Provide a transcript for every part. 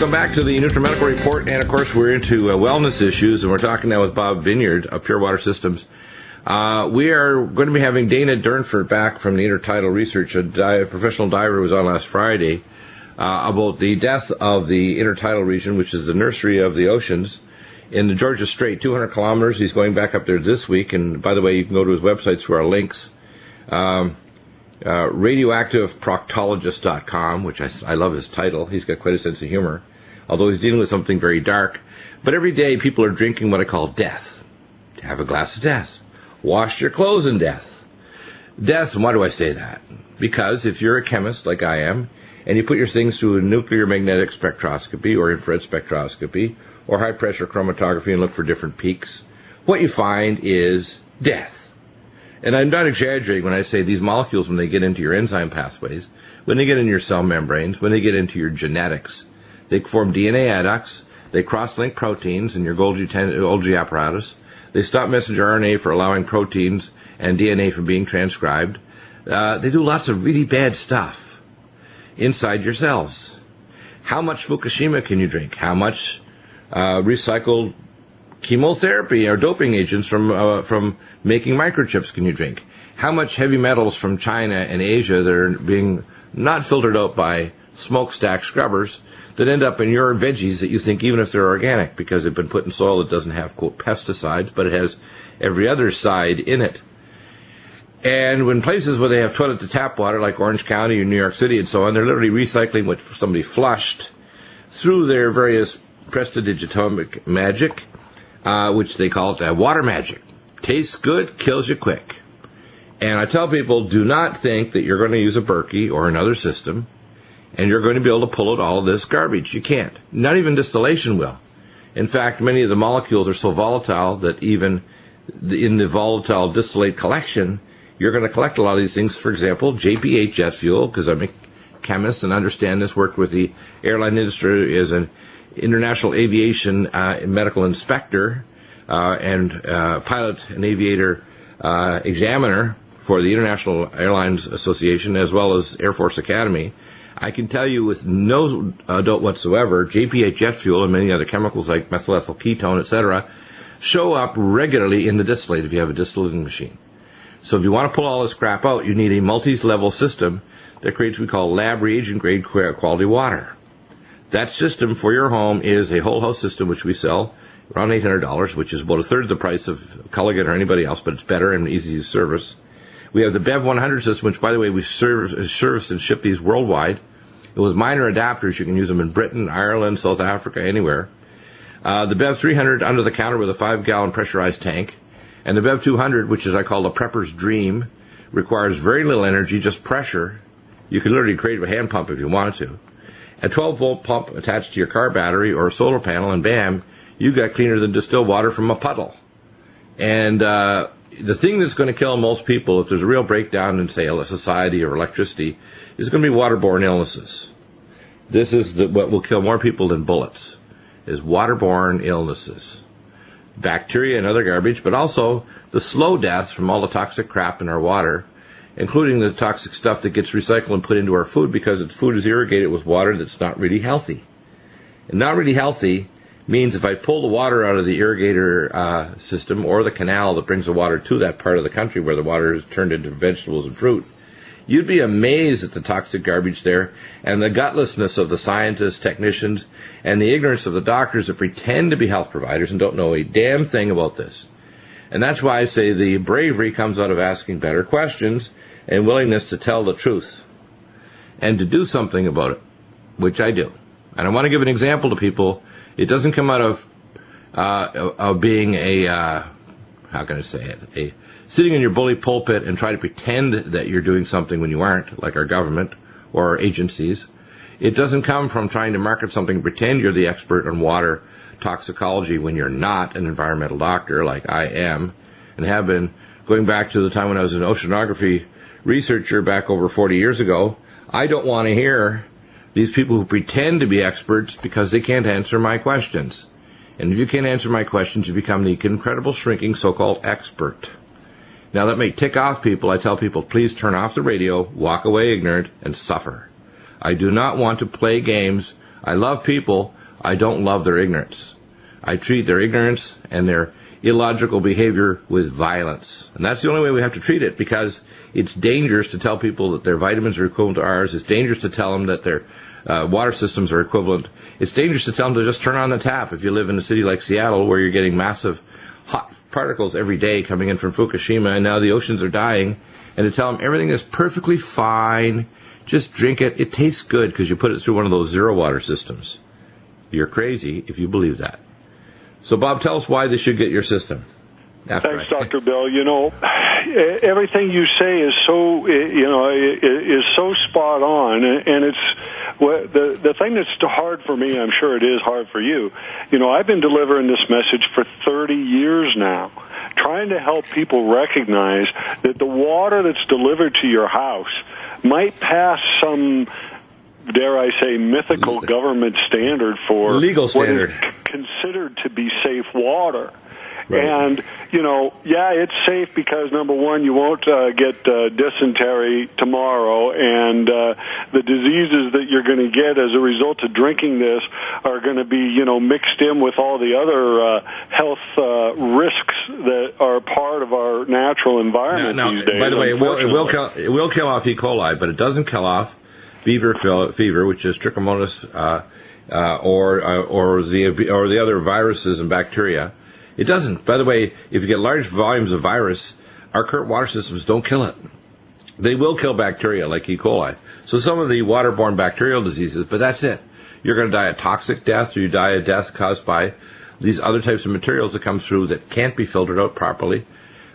Welcome back to the Nutrimedical Report, and of course we're into wellness issues, and we're talking now with Bob Vineyard of Pure Water Systems. We are going to be having Dana Durnford back from the intertidal research, a professional diver who was on last Friday, about the death of the intertidal region, which is the nursery of the oceans, in the Georgia Strait, 200 kilometers. He's going back up there this week, and by the way, you can go to his website through our links. Radioactiveproctologist.com, which I love his title. He's got quite a sense of humor, although he's dealing with something very dark. But every day people are drinking what I call death. Have a glass of death. Wash your clothes in death. Death, and why do I say that? Because if you're a chemist like I am, and you put your things through a nuclear magnetic spectroscopy or infrared spectroscopy or high pressure chromatography and look for different peaks, what you find is death. And I'm not exaggerating when I say these molecules, when they get into your enzyme pathways, when they get in your cell membranes, when they get into your genetics, they form DNA adducts, they cross-link proteins in your Golgi apparatus, they stop messenger RNA for allowing proteins and DNA from being transcribed. They do lots of really bad stuff inside your cells. How much Fukushima can you drink? How much recycled chemotherapy or doping agents from making microchips can you drink? How much heavy metals from China and Asia that are being not filtered out by smokestack scrubbers that end up in your veggies that you think, even if they're organic, because they've been put in soil that doesn't have, quote, pesticides, but it has every other side in it. And when places where they have toilet to tap water, like Orange County or New York City and so on, they're literally recycling what somebody flushed through their various prestidigitomic magic, which they call it water magic. Tastes good, kills you quick. And I tell people, do not think that you're going to use a Berkey or another system and you're going to be able to pull out all of this garbage. You can't. Not even distillation will. In fact, many of the molecules are so volatile that even in the volatile distillate collection, you're going to collect a lot of these things. For example, JPH jet fuel, because I'm a chemist and understand this, worked with the airline industry as an international aviation medical inspector and pilot and aviator examiner for the International Airlines Association as well as Air Force Academy. I can tell you with no doubt whatsoever, JPH jet fuel and many other chemicals like methylethyl ketone, etc., show up regularly in the distillate if you have a distillating machine. So if you want to pull all this crap out, you need a multi-level system that creates what we call lab reagent grade quality water. That system for your home is a whole house system, which we sell around $800, which is about a third of the price of Culligan or anybody else, but it's better and easy to service. We have the BEV 100 system, which, by the way, we service and ship these worldwide. With minor adapters, you can use them in Britain, Ireland, South Africa, anywhere. The BEV 300 under the counter with a 5-gallon pressurized tank. And the BEV 200, which is I call the prepper's dream, requires very little energy, just pressure. You can literally create a hand pump if you wanted to. A 12-volt pump attached to your car battery or a solar panel, and bam, you got cleaner than distilled water from a puddle. And the thing that's going to kill most people, if there's a real breakdown in, say, a society or electricity, is going to be waterborne illnesses. This is what will kill more people than bullets, is waterborne illnesses. Bacteria and other garbage, but also the slow deaths from all the toxic crap in our water, including the toxic stuff that gets recycled and put into our food because food is irrigated with water that's not really healthy. And not really healthy means if I pull the water out of the irrigator system or the canal that brings the water to that part of the country where the water is turned into vegetables and fruit, you'd be amazed at the toxic garbage there and the gutlessness of the scientists, technicians, and the ignorance of the doctors that pretend to be health providers and don't know a damn thing about this. And that's why I say the bravery comes out of asking better questions and willingness to tell the truth and to do something about it, which I do. And I want to give an example to people. It doesn't come out of being how can I say it, sitting in your bully pulpit and try to pretend that you're doing something when you aren't, like our government or our agencies. It doesn't come from trying to market something and pretend you're the expert on water toxicology when you're not an environmental doctor like I am and have been going back to the time when I was an oceanography researcher back over 40 years ago. I don't want to hear these people who pretend to be experts because they can't answer my questions. And if you can't answer my questions, you become the incredible shrinking so-called expert. Now, that may tick off people. I tell people, please turn off the radio, walk away ignorant, and suffer. I do not want to play games I love people. I don't love their ignorance. I treat their ignorance and their illogical behavior with violence. And that's the only way we have to treat it, because it's dangerous to tell people that their vitamins are equivalent to ours. It's dangerous to tell them that their water systems are equivalent. It's dangerous to tell them to just turn on the tap if you live in a city like Seattle, where you're getting massive hot particles every day coming in from Fukushima, and now the oceans are dying, and to tell them everything is perfectly fine, just drink it. It tastes good because you put it through one of those zero water systems. You're crazy if you believe that. So, Bob, tell us why they should get your system. Thanks, Dr. Bill. You know, everything you say is so, is so spot on, and it's the thing that's hard for me. I'm sure it is hard for you. You know, I've been delivering this message for 30 years now, trying to help people recognize that the water that's delivered to your house might pass some, dare I say, mythical government standard for legal standard what is considered to be safe water. Right. And, you know, yeah, it's safe because, number one, you won't get dysentery tomorrow, and the diseases that you're going to get as a result of drinking this are going to be, you know, mixed in with all the other health risks that are part of our natural environment these days. By the way, it will kill off E. coli, but it doesn't kill off fever, which is trichomonas, or the other viruses and bacteria. It doesn't. By the way, if you get large volumes of virus, our current water systems don't kill it. They will kill bacteria like E. coli. So some of the waterborne bacterial diseases, but that's it. You're going to die a toxic death, or you die a death caused by these other types of materials that come through that can't be filtered out properly.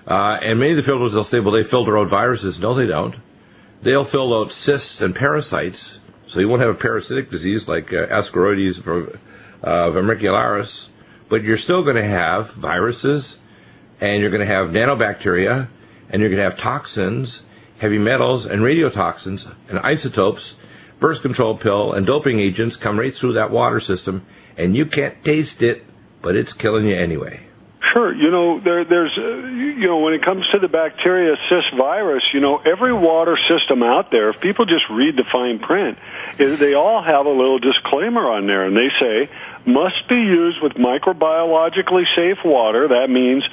And many of the filters, they'll say, well, they filter out viruses. No, they don't. They'll filter out cysts and parasites. So you won't have a parasitic disease like Ascaroides vermicularis. But you're still going to have viruses, and you're going to have nanobacteria, and you're going to have toxins, heavy metals, and radiotoxins, and isotopes, birth control pill, and doping agents come right through that water system, and you can't taste it, but it's killing you anyway. Sure. You know, there's, when it comes to the bacteria cyst virus, you know, every water system out there, if people just read the fine print, they all have a little disclaimer on there, and they say, must be used with microbiologically safe water. That means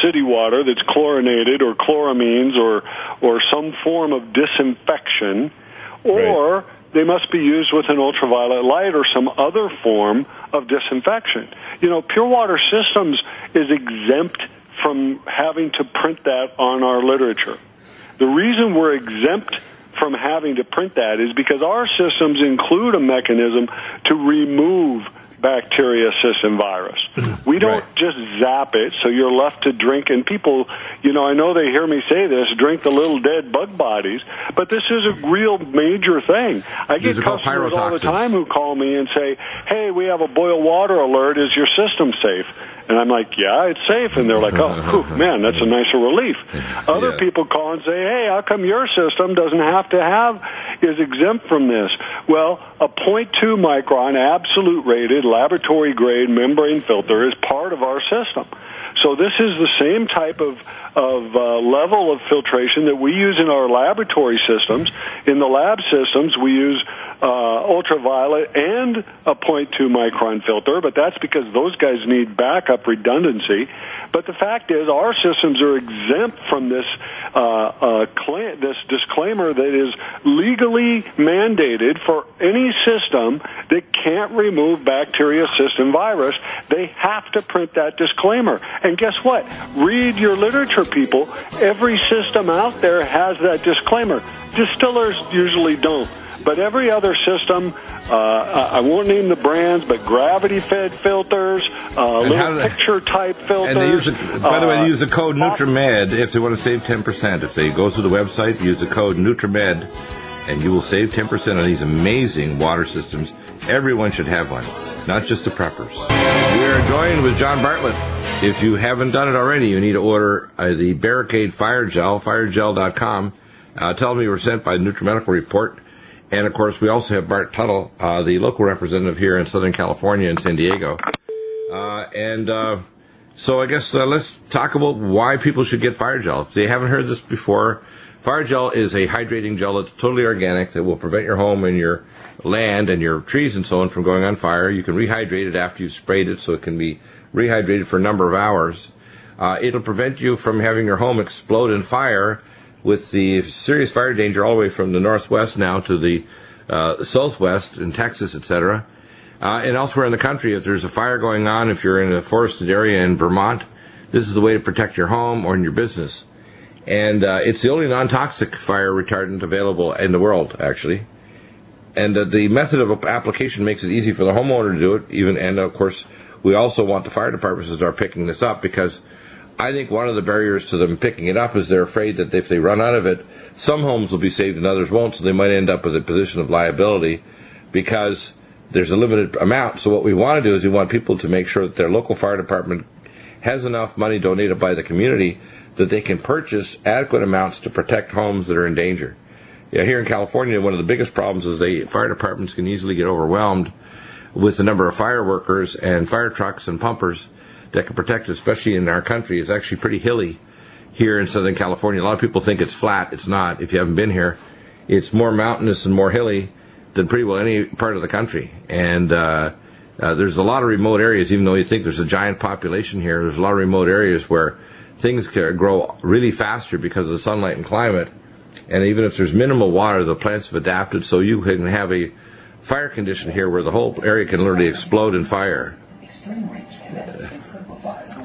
city water that's chlorinated or chloramines or some form of disinfection, or right. They must be used with an ultraviolet light or some other form of disinfection. You know, Pure Water Systems is exempt from having to print that on our literature. The reason we're exempt from having to print that is because our systems include a mechanism to remove bacteria, cyst, and virus. We don't just zap it, so you're left to drink. And people, you know, I know they hear me say this, drink the little dead bug bodies, but this is a real major thing. I get customers all the time who call me and say, hey, we have a boil water alert. Is your system safe? And I'm like, yeah, it's safe. And they're like, oh, whew, man, that's a nicer relief. Other people call and say, hey, how come your system is exempt from this? Well, a 0.2 micron absolute rated laboratory grade membrane filter is part of our system. So this is the same type of level of filtration that we use in our laboratory systems. In the lab systems, we use ultraviolet and a 0.2 micron filter, but that's because those guys need backup redundancy. But the fact is, our systems are exempt from this this disclaimer that is legally mandated for any system that can't remove bacteria, cyst, and virus. They have to print that disclaimer. And guess what? Read your literature, people. Every system out there has that disclaimer. Distillers usually don't. But every other system, I won't name the brands, but gravity-fed filters, little picture-type filters. And they use, by the way, they use the code NutriMed if they want to save 10%. If they go through the website, use the code NutriMed, and you will save 10% on these amazing water systems. Everyone should have one, not just the preppers. We are joined with John Bartlett. If you haven't done it already, you need to order the Barricade Fire Gel, firegel.com. Tell them you were sent by the Nutrimedical Report. And, of course, we also have Bart Tuttle, the local representative here in Southern California in San Diego. So I guess let's talk about why people should get Fire Gel. If they haven't heard this before, Fire Gel is a hydrating gel that's totally organic that will prevent your home and your land and your trees and so on from going on fire. You can rehydrate it after you've sprayed it, so it can be rehydrated for a number of hours. It'll prevent you from having your home explode in fire, with the serious fire danger all the way from the northwest now to the southwest in Texas, etc. And elsewhere in the country. If there's a fire going on, if you're in a forested area in Vermont, this is the way to protect your home or in your business. And it's the only non-toxic fire retardant available in the world, actually. And the method of application makes it easy for the homeowner to do it, and of course, we also want the fire departments to start picking this up, because I think one of the barriers to them picking it up is they're afraid that if they run out of it, some homes will be saved and others won't, so they might end up with a position of liability because there's a limited amount. So what we want to do is we want people to make sure that their local fire department has enough money donated by the community that they can purchase adequate amounts to protect homes that are in danger. Yeah, here in California, one of the biggest problems is the fire departments can easily get overwhelmed with the number of fire workers and fire trucks and pumpers that can protect, especially in our country. It's actually pretty hilly here in Southern California. A lot of people think it's flat. It's not. If you haven't been here, it's more mountainous and more hilly than pretty well any part of the country. And there's a lot of remote areas, even though you think there's a giant population here, there's a lot of remote areas where things can grow really faster because of the sunlight and climate. And even if there's minimal water, the plants have adapted so you can have a fire condition here where the whole area can literally explode in fire.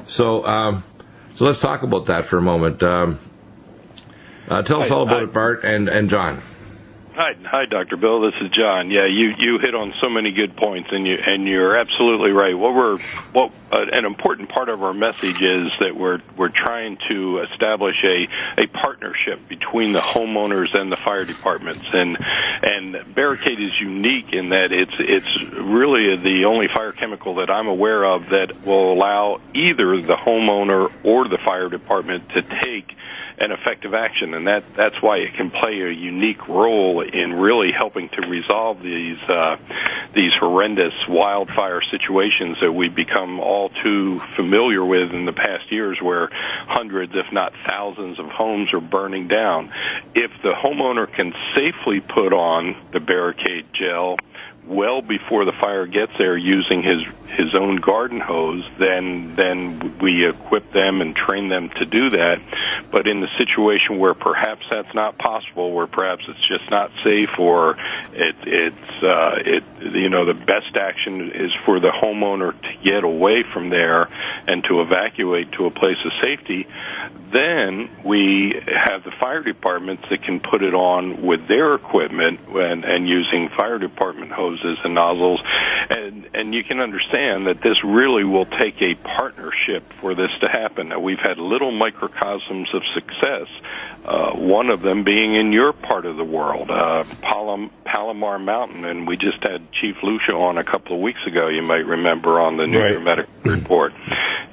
So let's talk about that for a moment. Tell us all about it, Bart and John. Hi, Dr. Bill. This is John. Yeah, you hit on so many good points, and you're absolutely right. An important part of our message is that we're trying to establish a partnership between the homeowners and the fire departments, and Barricade is unique in that it's really the only fire chemical that I'm aware of that will allow either the homeowner or the fire department to take an effective action, and that's why it can play a unique role in really helping to resolve these horrendous wildfire situations that we've become all too familiar with in the past years, where hundreds, if not thousands, of homes are burning down. If the homeowner can safely put on the Barricade gel well before the fire gets there using his own garden hose, then we equip them and train them to do that. But in the situation where perhaps that's not possible, where perhaps it's just not safe, or the best action is for the homeowner to get away from there and to evacuate to a place of safety, then we have the fire departments that can put it on with their equipment and using fire department hoses and nozzles. And you can understand that this really will take a partnership for this to happen. Now, we've had little microcosms of success, one of them being in your part of the world, Palomar Mountain, and we just had Chief Lucia on a couple of weeks ago, you might remember, on the Nutrimedical report.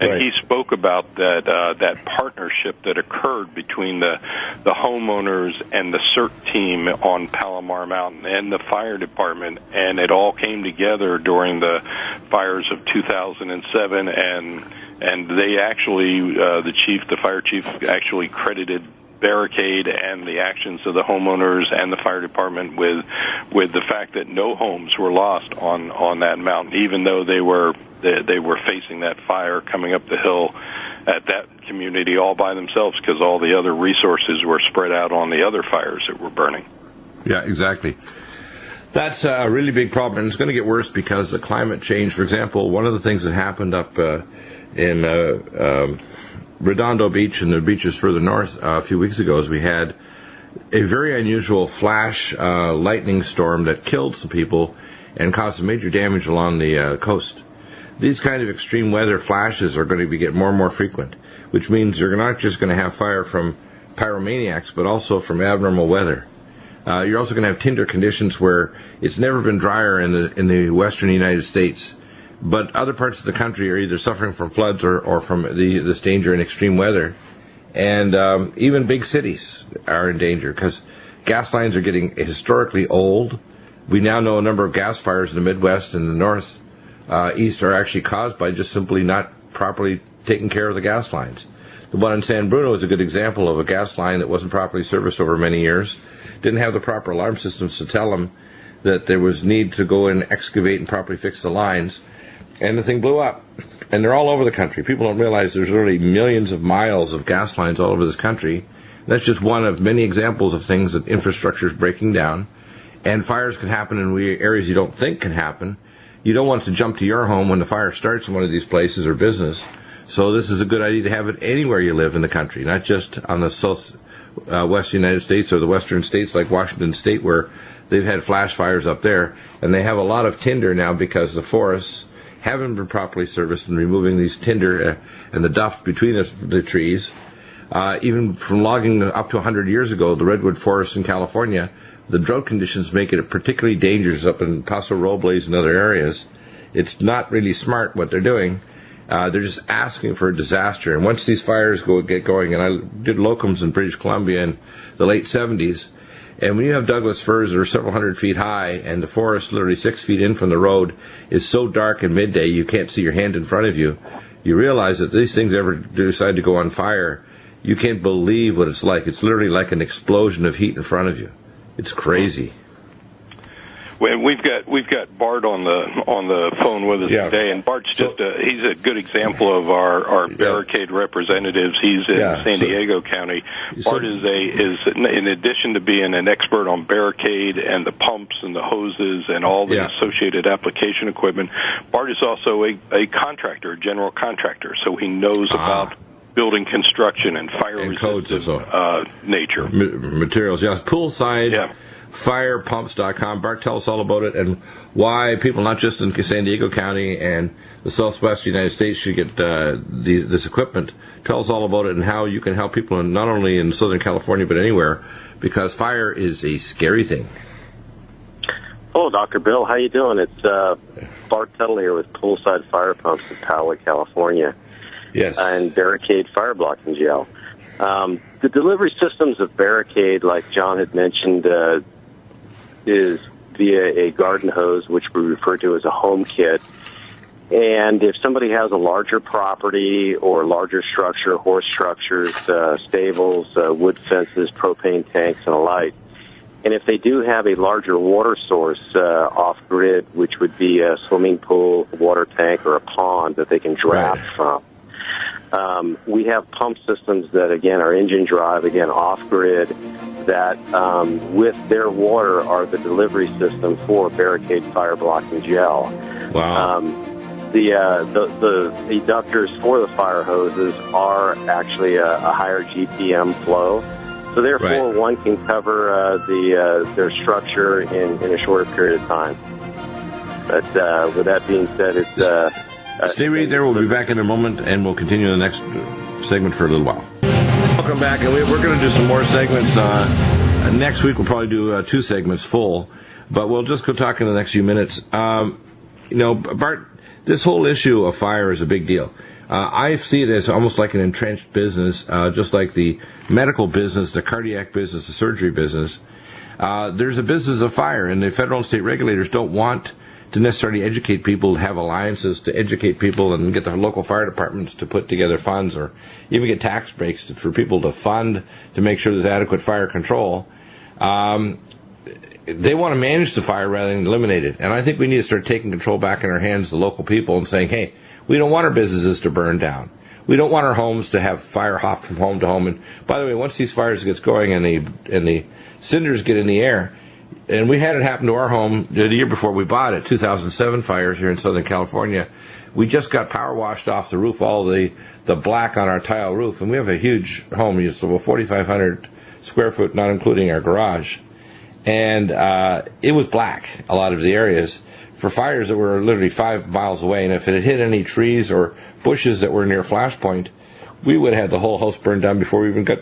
And he spoke about that partnership that occurred between the homeowners and the CERT team on Palomar Mountain and the fire department, and it all came together during the fires of 2007, and they actually, the fire chief actually credited Barricade and the actions of the homeowners and the fire department with the fact that no homes were lost on that mountain, even though they were facing that fire coming up the hill at that community all by themselves, because all the other resources were spread out on the other fires that were burning. Yeah, exactly. That's a really big problem, and it's going to get worse because of climate change. For example, one of the things that happened up in Redondo Beach and the beaches further north a few weeks ago is we had a very unusual flash lightning storm that killed some people and caused some major damage along the coast. These kind of extreme weather flashes are going to get more and more frequent, which means you're not just going to have fire from pyromaniacs, but also from abnormal weather. You're also going to have tinder conditions where it's never been drier in the western United States, but other parts of the country are either suffering from floods or from this danger in extreme weather. And even big cities are in danger because gas lines are getting historically old. We now know a number of gas fires in the Midwest and the Northeast are actually caused by just simply not properly taking care of the gas lines. The one in San Bruno is a good example of a gas line that wasn't properly serviced over many years, didn't have the proper alarm systems to tell them that there was need to go and excavate and properly fix the lines, and the thing blew up. And they're all over the country. People don't realize there's literally millions of miles of gas lines all over this country. That's just one of many examples of things that infrastructure is breaking down. And fires can happen in areas you don't think can happen. You don't want it to jump to your home when the fire starts in one of these places or business. So this is a good idea to have it anywhere you live in the country, not just on the southwest United States or the western states like Washington State, where they've had flash fires up there. And they have a lot of tinder now because the forests haven't been properly serviced in removing these tinder and the duft between the trees. Even from logging up to 100 years ago, the redwood forests in California, the drought conditions make it particularly dangerous up in Paso Robles and other areas. It's not really smart what they're doing. They're just asking for a disaster. And once these fires get going, and I did locums in British Columbia in the late 70s, and when you have Douglas firs that are several hundred feet high, and the forest literally 6 feet in from the road is so dark at midday you can't see your hand in front of you, you realize that these things ever decide to go on fire, you can't believe what it's like. It's literally like an explosion of heat in front of you. It's crazy. Well, we've got Bart on the phone with us today, and Bart's he's a good example of our barricade representatives. He's in San Diego County. Bart is in addition to being an expert on barricade and the pumps and the hoses and all the associated application equipment, Bart is also a contractor, a general contractor, so he knows about building construction and fire resistant nature materials. Yes, poolside. Yeah. Firepumps.com. Bart, tell us all about it and why people not just in San Diego County and the southwest United States should get this equipment. Tell us all about it and how you can help people not only in Southern California but anywhere, because fire is a scary thing. Hello, Dr. Bill. How you doing? It's Bart Tuttle here with Poolside Fire Pumps in Poway, California. Yes. And Barricade Fire Blocking Gel. The delivery systems of Barricade, like John had mentioned, is via a garden hose, which we refer to as a home kit. And if somebody has a larger property or larger structure, horse structures, stables, wood fences, propane tanks, and the like, and if they do have a larger water source off-grid, which would be a swimming pool, a water tank, or a pond that they can draft from, we have pump systems that, again, are engine drive, again, off-grid, that with their water are the delivery system for Barricade Fire Blocking Gel. Wow. The eductors for the fire hoses are actually a higher GPM flow, so therefore one can cover their structure in a shorter period of time. But with that being said, it's stay right there. We'll be back in a moment, and we'll continue the next segment for a little while. Welcome back, and we're going to do some more segments. Next week we'll probably do 2 segments full, but we'll just go talk in the next few minutes. Bart, this whole issue of fire is a big deal. I see it as almost like an entrenched business, just like the medical business, the cardiac business, the surgery business. There's a business of fire, and the federal and state regulators don't want to necessarily educate people, have alliances to educate people and get the local fire departments to put together funds or even get tax breaks for people to fund to make sure there's adequate fire control. They want to manage the fire rather than eliminate it. And I think we need to start taking control back in our hands, the local people, and saying, hey, we don't want our businesses to burn down. We don't want our homes to have fire hop from home to home. And by the way, once these fires get going and the cinders get in the air, and we had it happen to our home the year before we bought it, 2007 fires here in Southern California. We just got power washed off the roof, all the black on our tile roof. And we have a huge home, it's about 4,500 square foot, not including our garage. And it was black, a lot of the areas, for fires that were literally 5 miles away. And if it had hit any trees or bushes that were near flashpoint, we would have had the whole house burned down before we even got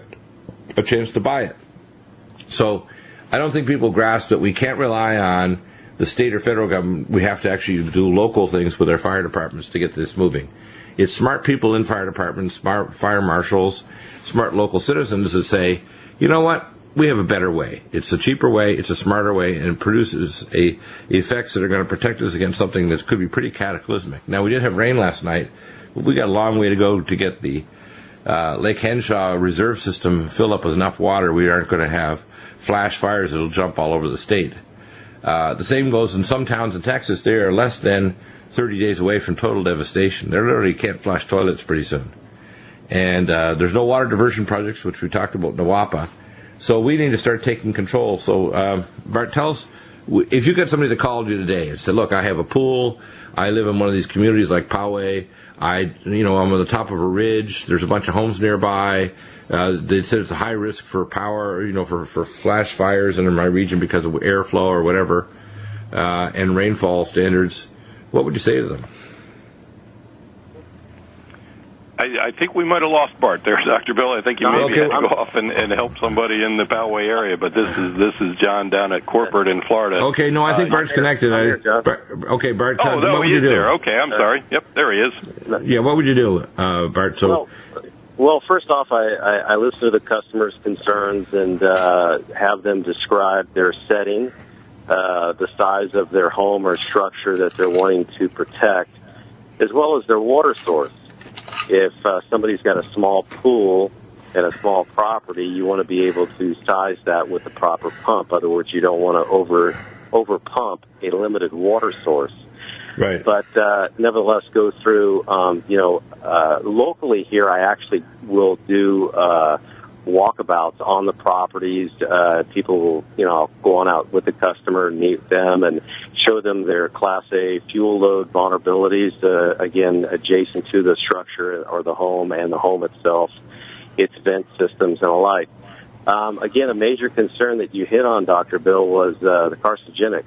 a chance to buy it. So I don't think people grasp that we can't rely on the state or federal government. We have to actually do local things with our fire departments to get this moving. It's smart people in fire departments, smart fire marshals, smart local citizens that say, you know what, we have a better way. It's a cheaper way, it's a smarter way, and it produces effects that are going to protect us against something that could be pretty cataclysmic. Now, we did have rain last night, but we got a long way to go to get the Lake Henshaw reserve system filled up with enough water. We aren't going to have flash fires that'll jump all over the state. The same goes in some towns in Texas. They are less than 30 days away from total devastation. They literally can't flush toilets pretty soon. And there's no water diversion projects, which we talked about in Nawapa. So we need to start taking control. So, Bart, tell us, if you got somebody that called you today and said, look, I have a pool, I live in one of these communities like Poway, I'm on the top of a ridge, there's a bunch of homes nearby, they said it's a high risk for power, for flash fires in my region because of airflow or whatever, and rainfall standards, what would you say to them? I think we might have lost Bart there, Dr. Bill. I think you maybe had to go off and help somebody in the Poway area, but this is John down at corporate in Florida. Okay, no, I think Bart's connected. Bart, what would you do? There. Okay, I'm sorry. Yep, there he is. Yeah, what would you do, Bart? So, well, first off, I listen to the customers' concerns and have them describe their setting, the size of their home or structure that they're wanting to protect, as well as their water source. If somebody's got a small pool and a small property, you want to be able to size that with the proper pump. In other words, you don't want to over pump a limited water source. Right. But nevertheless, go through. Locally here, I actually will do walkabouts on the properties. People will, go on out with the customer and meet them and show them their Class A fuel load vulnerabilities, again, adjacent to the structure or the home and the home itself, its vent systems and the like. Again, a major concern that you hit on, Dr. Bill, was the carcinogenics.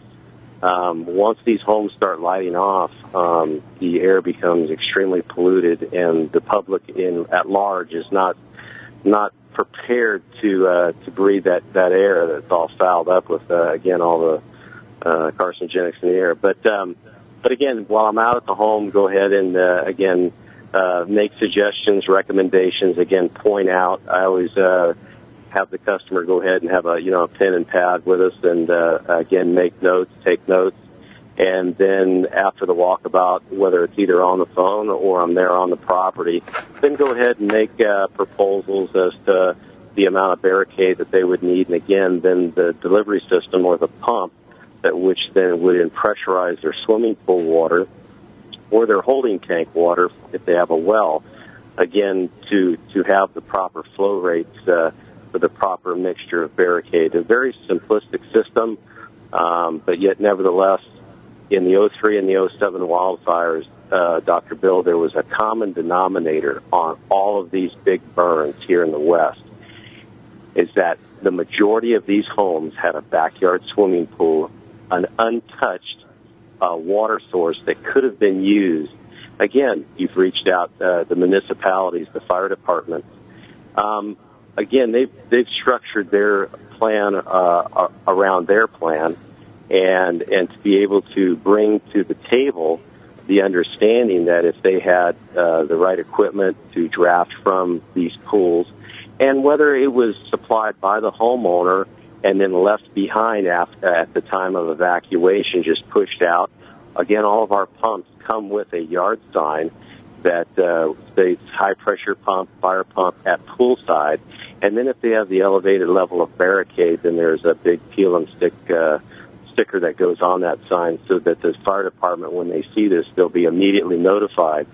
Once these homes start lighting off, the air becomes extremely polluted, and the public at large is not prepared to breathe that air that's all fouled up with again all the carcinogenics in the air. But again, while I'm out at the home, go ahead and again make suggestions, recommendations. Again, point out. I always have the customer go ahead and have a pen and pad with us, and again make notes, take notes. And then after the walkabout, whether it's either on the phone or I'm there on the property, then go ahead and make proposals as to the amount of barricade that they would need. And again, then the delivery system or the pump, which then would pressurize their swimming pool water or their holding tank water if they have a well, again, to have the proper flow rates for the proper mixture of barricade. A very simplistic system, but yet nevertheless, in the 03 and the 07 wildfires, Dr. Bill, there was a common denominator on all of these big burns here in the West, is that the majority of these homes had a backyard swimming pool, an untouched water source that could have been used. Again, you've reached out the municipalities, the fire departments. Again, they've structured their plan around their plan. And to be able to bring to the table the understanding that if they had the right equipment to draft from these pools, and whether it was supplied by the homeowner and then left behind at the time of evacuation, just pushed out. Again, all of our pumps come with a yard sign that states high pressure pump, fire pump at poolside. And then if they have the elevated level of barricade, then there's a big peel and stick sticker that goes on that sign, so that the fire department, when they see this, they'll be immediately notified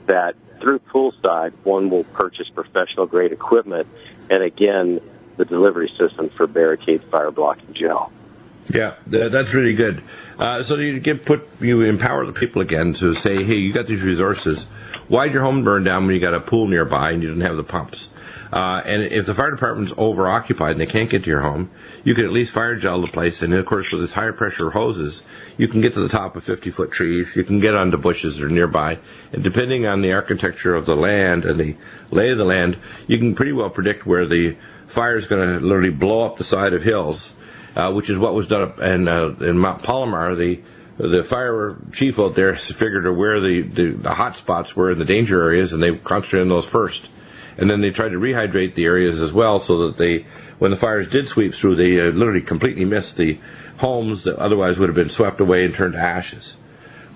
that through poolside, one will purchase professional grade equipment, and again, the delivery system for barricade fire blocking gel. Yeah, that's really good. So you empower the people again to say, hey, you got these resources. Why'd your home burn down when you got a pool nearby and you didn't have the pumps? And if the fire department's over-occupied and they can't get to your home, you can at least fire gel the place. And, of course, with this higher pressure hoses, you can get to the top of 50-foot trees. You can get onto bushes that are nearby. And depending on the architecture of the land and the lay of the land, you can pretty well predict where the fire is going to literally blow up the side of hills, which is what was done up in Mount Palomar. The fire chief out there figured where the hot spots were in the danger areas, and they concentrated on those first. And then they tried to rehydrate the areas as well, so that when the fires did sweep through, they literally completely missed the homes that otherwise would have been swept away and turned to ashes,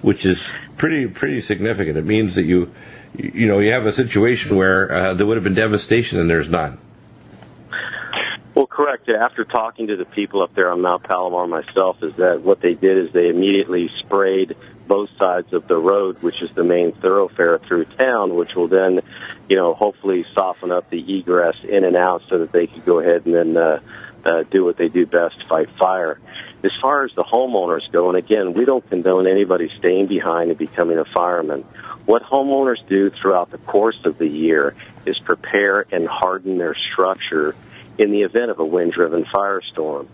which is pretty significant. It means that you have a situation where there would have been devastation and there's none. Well, correct. after talking to the people up there on Mount Palomar myself, is that what they did is they immediately sprayed both sides of the road, which is the main thoroughfare through town, which will then, hopefully soften up the egress in and out so that they could go ahead and then do what they do best, fight fire. As far as the homeowners go, and again, we don't condone anybody staying behind and becoming a fireman. What homeowners do throughout the course of the year is prepare and harden their structure in the event of a wind-driven firestorm.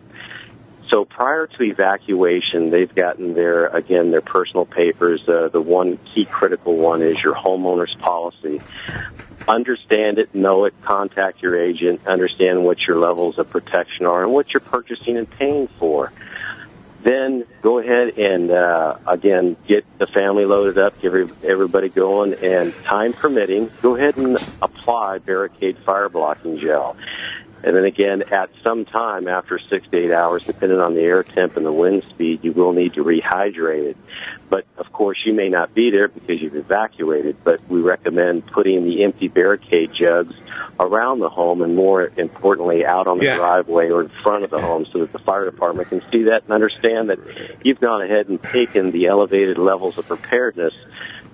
So prior to evacuation, they've gotten their personal papers. The one key critical one is your homeowner's policy. Understand it, know it, contact your agent, understand what your levels of protection are and what you're purchasing and paying for. Then go ahead and, again, get the family loaded up, get everybody going, and time permitting, go ahead and apply Barricade fire blocking gel. And then again, at some time after 6 to 8 hours, depending on the air temp and the wind speed, you will need to rehydrate it. But, of course, you may not be there because you've evacuated, but we recommend putting the empty Barricade jugs around the home and, more importantly, out on the driveway or in front of the home so that the fire department can see that and understand that you've gone ahead and taken the elevated levels of preparedness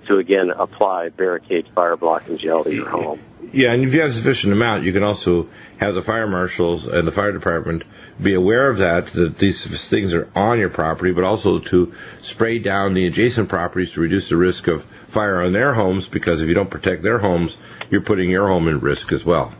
to, again, apply Barricade fire blocking gel to your home. Yeah, and if you have sufficient amount, you can also have the fire marshals and the fire department be aware of that these things are on your property, but also to spray down the adjacent properties to reduce the risk of fire on their homes, because if you don't protect their homes, you're putting your home in risk as well.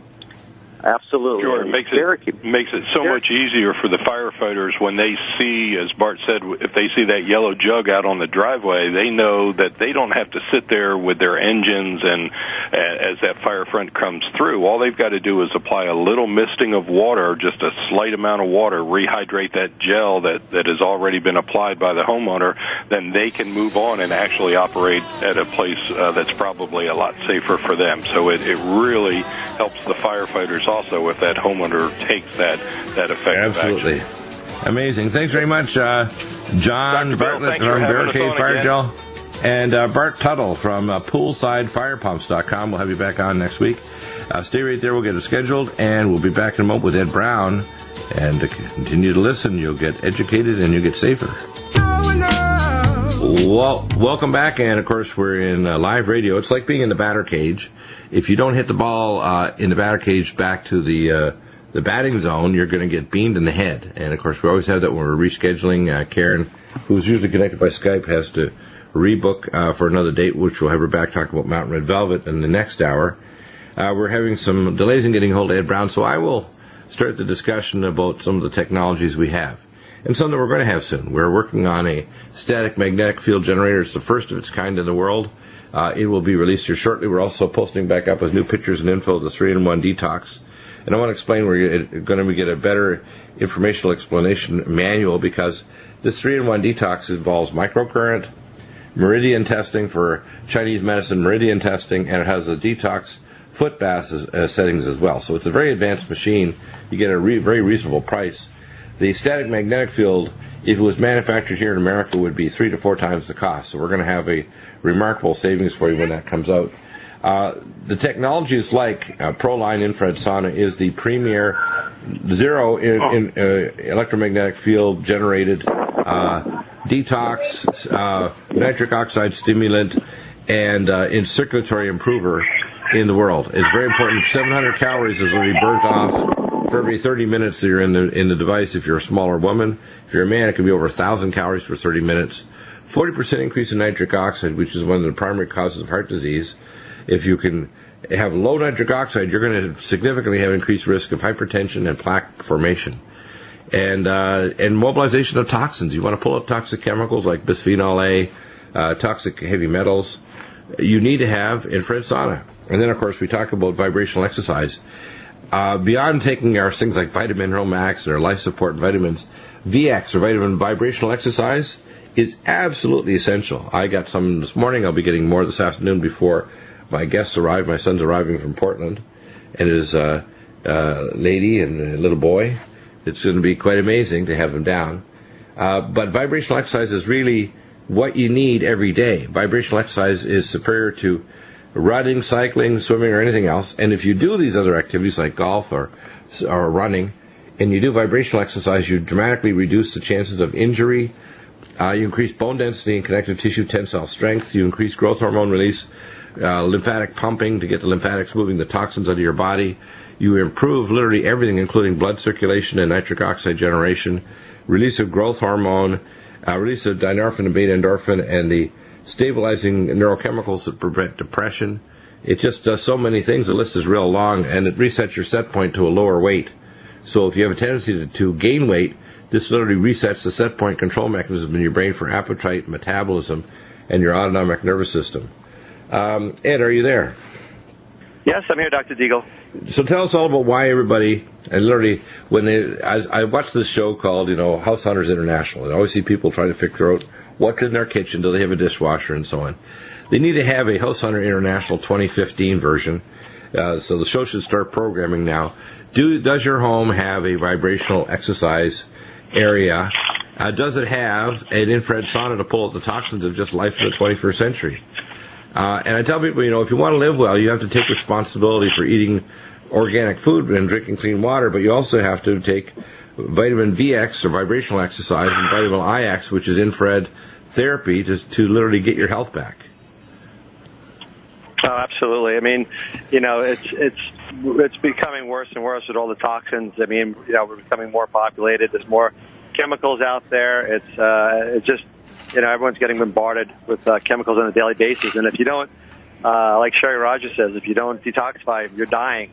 Absolutely. Sure, it makes it so much easier for the firefighters when they see, as Bart said, if they see that yellow jug out on the driveway, they know that they don't have to sit there with their engines and as that fire front comes through. All they've got to do is apply a little misting of water, just a slight amount of water, rehydrate that gel that has already been applied by the homeowner, then they can move on and actually operate at a place that's probably a lot safer for them. So it really helps the firefighters also if that homeowner takes that effective Absolutely. action. Amazing. Thanks very much, John Bartlett from Barricade Fire Gel, and Bart Tuttle from PoolsideFirePumps.com. We'll have you back on next week. Stay right there. We'll get it scheduled, and we'll be back in a moment with Ed Brown. And to continue to listen, you'll get educated and you'll get safer. Well, welcome back, and of course we're in live radio. It's like being in the batter cage. If you don't hit the ball in the batter cage back to the batting zone, you're going to get beamed in the head. And of course we always have that when we're rescheduling. Karen, who's usually connected by Skype, has to rebook for another date, which we'll have her back talking about Mountain Red Velvet in the next hour. We're having some delays in getting hold of Ed Brown, so I will start the discussion about some of the technologies we have. And some that we're going to have soon. We're working on a static magnetic field generator. It's the first of its kind in the world. It will be released here shortly. We're also posting back up with new pictures and info of the 3-in-1 detox. And I want to explain we're going to get a better informational explanation manual, because this 3-in-1 detox involves microcurrent, meridian testing for Chinese medicine, meridian testing, and it has a detox foot bath settings as well. So it's a very advanced machine. You get a very reasonable price. The static magnetic field, if it was manufactured here in America, would be 3 to 4 times the cost. So we're going to have a remarkable savings for you when that comes out. The technologies like PROLINE infrared sauna is the premier zero electromagnetic field generated detox, nitric oxide stimulant, and in circulatory improver in the world. It's very important. 700 calories is already burnt off for every 30 minutes that you're in the device. If you're a smaller woman, if you're a man, it could be over 1,000 calories for 30 minutes. 40% increase in nitric oxide, which is one of the primary causes of heart disease. If you can have low nitric oxide, you're going to significantly have increased risk of hypertension and plaque formation. And mobilization of toxins. You want to pull up toxic chemicals like bisphenol A, toxic heavy metals. You need to have infrared sauna. And then, of course, we talk about vibrational exercise. Beyond taking our things like Vitamin Mineral Max and our life support vitamins, VX, or vitamin vibrational exercise, is absolutely essential. I got some this morning. I'll be getting more this afternoon before my guests arrive. My son's arriving from Portland, and his lady and a little boy. It's going to be quite amazing to have them down. But vibrational exercise is really what you need every day. Vibrational exercise is superior to running, cycling, swimming, or anything else. And if you do these other activities like golf or running, and you do vibrational exercise, you dramatically reduce the chances of injury. You increase bone density and connective tissue tensile strength. You increase growth hormone release, lymphatic pumping to get the lymphatics moving the toxins out of your body. You improve literally everything, including blood circulation and nitric oxide generation, release of growth hormone, release of dynorphin and beta endorphin, and the stabilizing neurochemicals that prevent depression. It just does so many things. The list is real long, and it resets your set point to a lower weight. So if you have a tendency to gain weight, this literally resets the set point control mechanism in your brain for appetite, metabolism, and your autonomic nervous system. Ed, are you there? Yes, I'm here, Dr. Deagle. So tell us all about why everybody, and literally, I watched this show called, House Hunters International, and I always see people trying to figure out what's in their kitchen, do they have a dishwasher, and so on. They need to have a House Hunter International 2015 version, so the show should start programming now. Does your home have a vibrational exercise area? Does it have an infrared sauna to pull out the toxins of just life in the 21st century? And I tell people, if you want to live well, you have to take responsibility for eating organic food and drinking clean water, but you also have to take vitamin VX, or vibrational exercise, and vitamin IX, which is infrared therapy, to literally get your health back. Oh, absolutely. I mean, it's becoming worse and worse with all the toxins. I mean, we're becoming more populated. There's more chemicals out there. It's just, everyone's getting bombarded with chemicals on a daily basis. And if you don't, like Sherry Rogers says, if you don't detoxify, you're dying.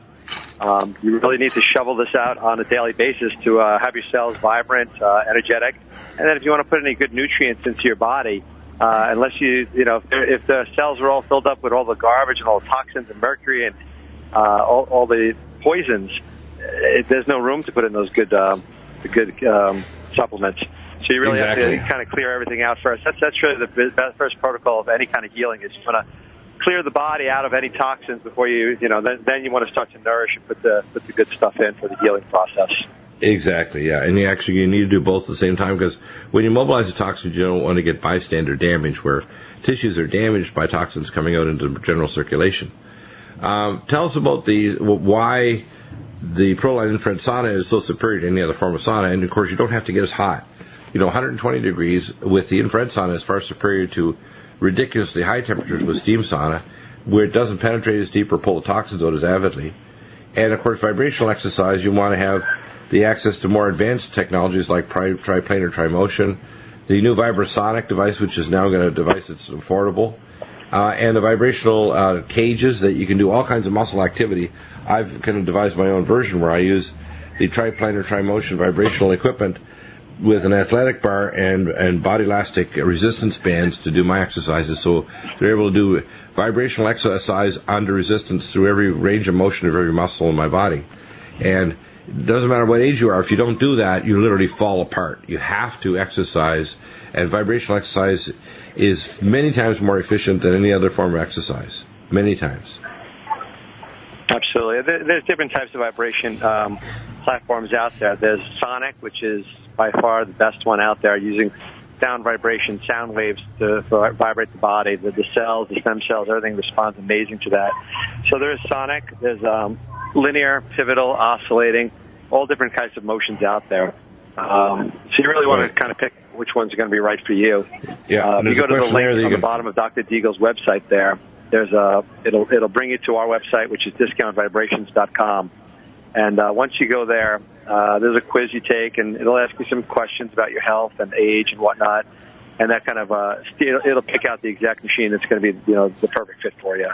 You really need to shovel this out on a daily basis to have your cells vibrant, energetic. And then if you want to put any good nutrients into your body, unless if the cells are all filled up with all the garbage and all the toxins and mercury and all the poisons, there's no room to put in those good supplements. So you really have to kind of clear everything out first. That's really the first protocol of any kind of healing, is you want to clear the body out of any toxins before then you want to start to nourish and put the good stuff in for the healing process. Exactly, yeah. And you need to do both at the same time, because when you mobilize the toxins, you don't want to get bystander damage, where tissues are damaged by toxins coming out into general circulation. Tell us about why the PROLINE infrared sauna is so superior to any other form of sauna. And, of course, you don't have to get as hot. 120 degrees with the infrared sauna is far superior to ridiculously high temperatures with steam sauna, where it doesn't penetrate as deep or pull the toxins out as avidly. And, of course, vibrational exercise, you want to have the access to more advanced technologies like triplanar trimotion, the new Vibrasonic device, which is now a device that's affordable, and the vibrational cages that you can do all kinds of muscle activity. I've kind of devised my own version where I use the triplanar trimotion vibrational equipment with an athletic bar and body elastic resistance bands to do my exercises, so they're able to do vibrational exercise under resistance through every range of motion of every muscle in my body. And it doesn't matter what age you are, if you don't do that, you literally fall apart. You have to exercise, and vibrational exercise is many times more efficient than any other form of exercise. Many times. Absolutely. There's different types of vibration platforms out there. There's Sonic, which is by far the best one out there, using sound vibration, sound waves to vibrate the body. The cells, the stem cells, everything responds amazing to that. So there's Sonic, there's linear, pivotal, oscillating, all different kinds of motions out there. So you really want to kind of pick which ones are going to be right for you. Yeah, if you go to the link on the bottom of Dr. Deagle's website there, it'll bring you to our website, which is discountvibrations.com. And once you go there, there's a quiz you take, and it'll ask you some questions about your health and age and whatnot. And that kind of it'll pick out the exact machine that's going to be the perfect fit for you.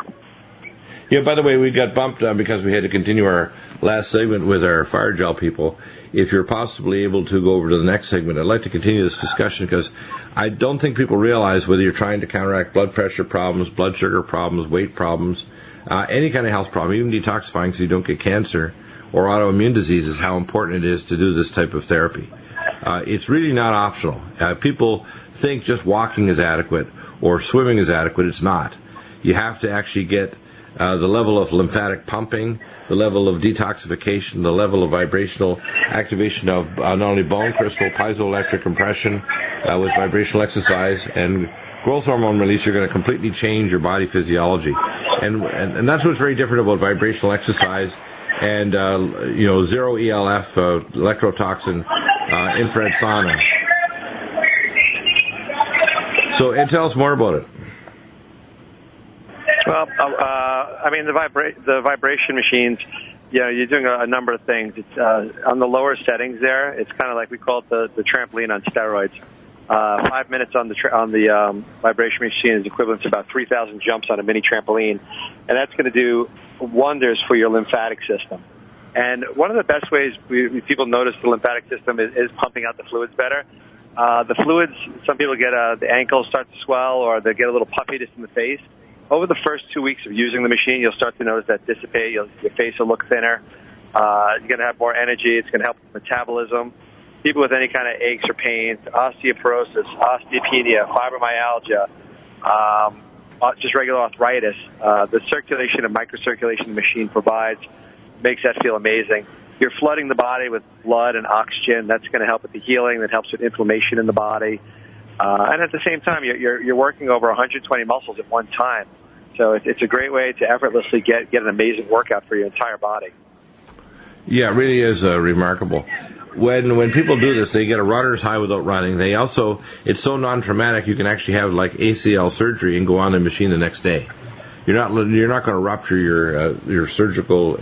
Yeah, by the way, we got bumped because we had to continue our last segment with our fire gel people. If you're possibly able to go over to the next segment, I'd like to continue this discussion, because I don't think people realize, whether you're trying to counteract blood pressure problems, blood sugar problems, weight problems, any kind of health problem, even detoxifying so you don't get cancer or autoimmune diseases, how important it is to do this type of therapy. It's really not optional. People think just walking is adequate or swimming is adequate. It's not. You have to actually get the level of lymphatic pumping, the level of detoxification, the level of vibrational activation of not only bone crystal, piezoelectric compression with vibrational exercise, and growth hormone release. You're going to completely change your body physiology. And that's what's very different about vibrational exercise and zero ELF electrotoxin infrared sauna. So, Ed, tell us more about it. Well, the vibration machines, you're doing a number of things. It's on the lower settings there. It's kind of like we call it the trampoline on steroids. 5 minutes on the vibration machine is equivalent to about 3,000 jumps on a mini trampoline, and that's going to do wonders for your lymphatic system. And one of the best ways people notice the lymphatic system is pumping out the fluids better. The fluids, some people get the ankles start to swell, or they get a little puffiness in the face. Over the first 2 weeks of using the machine, you'll start to notice that dissipate. Your face will look thinner. You're going to have more energy. It's going to help with metabolism. People with any kind of aches or pains, osteoporosis, osteopenia, fibromyalgia, just regular arthritis, the circulation and microcirculation the machine provides makes that feel amazing. You're flooding the body with blood and oxygen. That's going to help with the healing. That helps with inflammation in the body. And at the same time, you're working over 120 muscles at one time. So it's a great way to effortlessly get an amazing workout for your entire body. Yeah, it really is remarkable. When people do this, they get a runner's high without running. They also, it's so non-traumatic, you can actually have like ACL surgery and go on the machine the next day. You're not going to rupture your surgical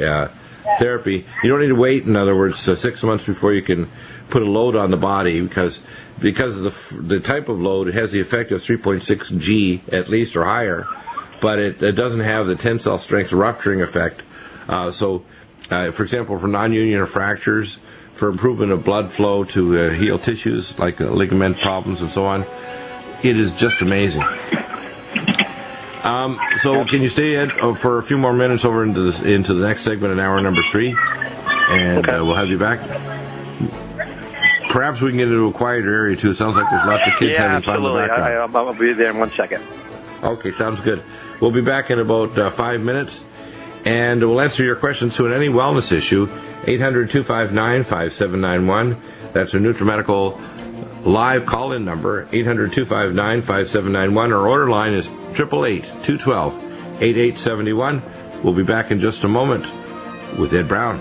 therapy. You don't need to wait, in other words, 6 months before you can put a load on the body because of the type of load, it has the effect of 3.6 G at least or higher, but it doesn't have the tensile strength rupturing effect. For example, for non-union fractures, for improvement of blood flow to heal tissues like ligament problems and so on, it is just amazing. So can you stay, Ed, for a few more minutes over into the next segment in hour number 3, and we'll have you back. Perhaps we can get into a quieter area too. It sounds like there's lots of kids having fun in the background. I'll be there in 1 second. Okay, sounds good. We'll be back in about 5 minutes, and we'll answer your questions to any wellness issue. 800-259-5791. That's our Nutrimedical live call-in number, 800-259-5791. Our order line is 888-212-8871. We'll be back in just a moment with Ed Brown.